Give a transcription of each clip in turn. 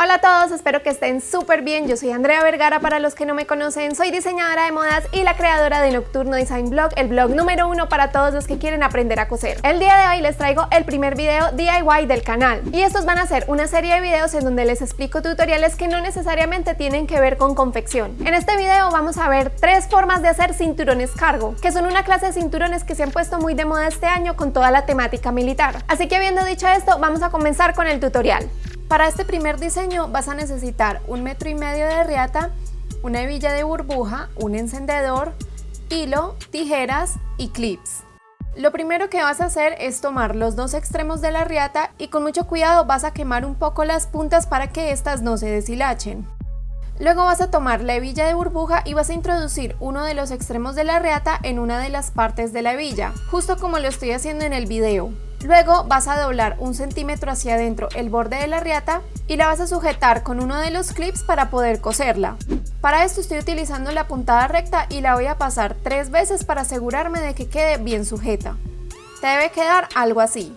Hola a todos, espero que estén súper bien. Yo soy Andrea Vergara, para los que no me conocen, soy diseñadora de modas y la creadora de Nocturno Design Blog, el blog número 1 para todos los que quieren aprender a coser. El día de hoy les traigo el primer video DIY del canal y estos van a ser una serie de videos en donde les explico tutoriales que no necesariamente tienen que ver con confección. En este video vamos a ver 3 formas de hacer cinturones cargo, que son una clase de cinturones que se han puesto muy de moda este año con toda la temática militar. Así que habiendo dicho esto, vamos a comenzar con el tutorial. Para este primer diseño vas a necesitar 1,5 metros de riata, una hebilla de burbuja, un encendedor, hilo, tijeras y clips. Lo primero que vas a hacer es tomar los 2 extremos de la riata y con mucho cuidado vas a quemar un poco las puntas para que estas no se deshilachen. Luego vas a tomar la hebilla de burbuja y vas a introducir uno de los extremos de la riata en una de las partes de la hebilla, justo como lo estoy haciendo en el video. Luego vas a doblar 1 centímetro hacia adentro el borde de la riata y la vas a sujetar con uno de los clips para poder coserla. Para esto estoy utilizando la puntada recta y la voy a pasar 3 veces para asegurarme de que quede bien sujeta. Te debe quedar algo así.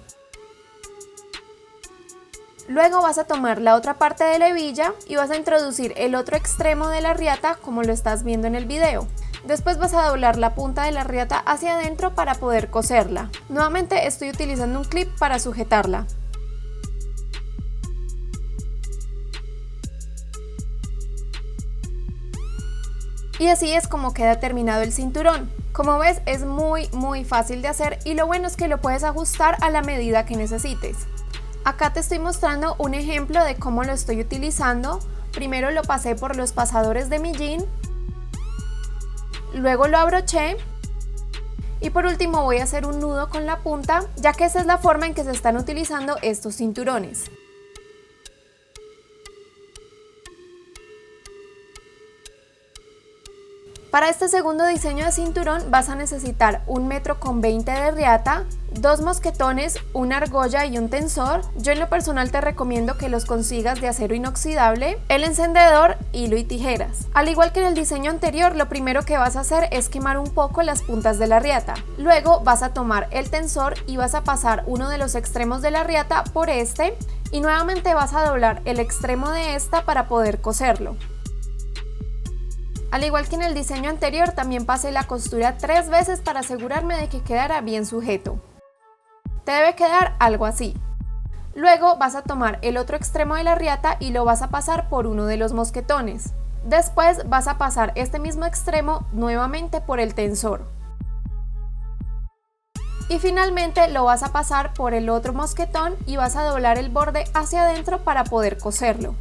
Luego vas a tomar la otra parte de la hebilla y vas a introducir el otro extremo de la riata como lo estás viendo en el video. Después vas a doblar la punta de la riata hacia adentro para poder coserla. Nuevamente estoy utilizando un clip para sujetarla. Y así es como queda terminado el cinturón. Como ves, es muy fácil de hacer y lo bueno es que lo puedes ajustar a la medida que necesites. Acá te estoy mostrando un ejemplo de cómo lo estoy utilizando. Primero lo pasé por los pasadores de mi jean, luego lo abroché y por último voy a hacer un nudo con la punta, ya que esa es la forma en que se están utilizando estos cinturones. Para este segundo diseño de cinturón vas a necesitar 1,20 metros de riata, 2 mosquetones, una argolla y un tensor. Yo en lo personal te recomiendo que los consigas de acero inoxidable, el encendedor, hilo y tijeras. Al igual que en el diseño anterior, lo primero que vas a hacer es quemar un poco las puntas de la riata. Luego vas a tomar el tensor y vas a pasar uno de los extremos de la riata por este y nuevamente vas a doblar el extremo de esta para poder coserlo. Al igual que en el diseño anterior, también pasé la costura 3 veces para asegurarme de que quedara bien sujeto. Te debe quedar algo así. Luego vas a tomar el otro extremo de la riata y lo vas a pasar por uno de los mosquetones. Después vas a pasar este mismo extremo nuevamente por el tensor. Y finalmente lo vas a pasar por el otro mosquetón y vas a doblar el borde hacia adentro para poder coserlo.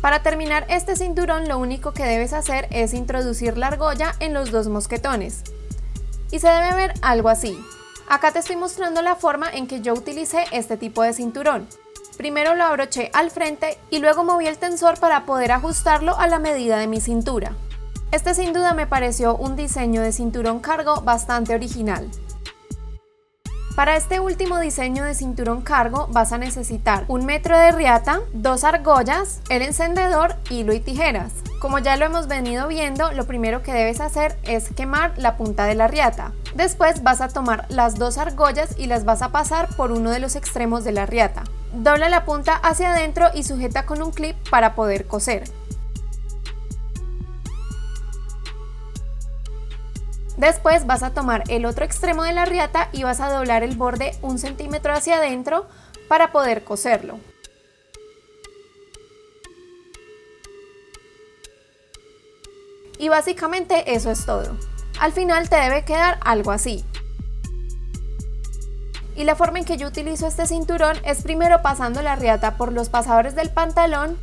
Para terminar este cinturón, lo único que debes hacer es introducir la argolla en los 2 mosquetones. Y se debe ver algo así. Acá te estoy mostrando la forma en que yo utilicé este tipo de cinturón. Primero lo abroché al frente y luego moví el tensor para poder ajustarlo a la medida de mi cintura. Este sin duda me pareció un diseño de cinturón cargo bastante original. Para este último diseño de cinturón cargo vas a necesitar 1 metro de riata, 2 argollas, el encendedor, hilo y tijeras. Como ya lo hemos venido viendo, lo primero que debes hacer es quemar la punta de la riata. Después vas a tomar las 2 argollas y las vas a pasar por uno de los extremos de la riata. Dobla la punta hacia adentro y sujeta con un clip para poder coser. Después vas a tomar el otro extremo de la riata y vas a doblar el borde 1 centímetro hacia adentro para poder coserlo. Y básicamente eso es todo. Al final te debe quedar algo así. Y la forma en que yo utilizo este cinturón es primero pasando la riata por los pasadores del pantalón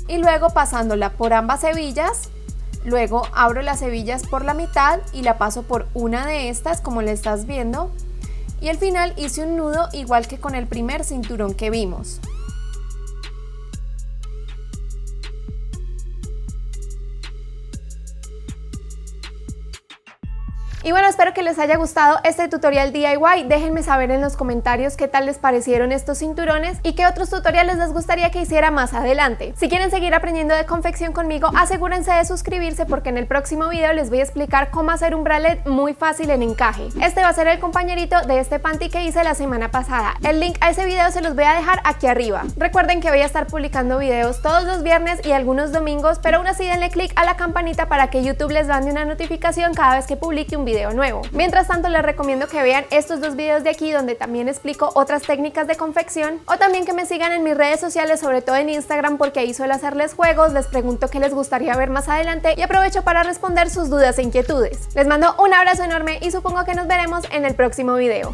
y luego pasándola por ambas hebillas. Luego abro las hebillas por la mitad y la paso por una de estas como la estás viendo y al final hice un nudo igual que con el primer cinturón que vimos. Y bueno, espero que les haya gustado este tutorial DIY. Déjenme saber en los comentarios qué tal les parecieron estos cinturones y qué otros tutoriales les gustaría que hiciera más adelante. Si quieren seguir aprendiendo de confección conmigo, asegúrense de suscribirse porque en el próximo video les voy a explicar cómo hacer un bralette muy fácil en encaje. Este va a ser el compañerito de este panty que hice la semana pasada. El link a ese video se los voy a dejar aquí arriba. Recuerden que voy a estar publicando videos todos los viernes y algunos domingos, pero aún así denle click a la campanita para que YouTube les mande una notificación cada vez que publique un video nuevo. Mientras tanto, les recomiendo que vean estos dos videos de aquí donde también explico otras técnicas de confección, o también que me sigan en mis redes sociales, sobre todo en Instagram, porque ahí suelo hacerles juegos, les pregunto qué les gustaría ver más adelante y aprovecho para responder sus dudas e inquietudes. Les mando un abrazo enorme y supongo que nos veremos en el próximo video.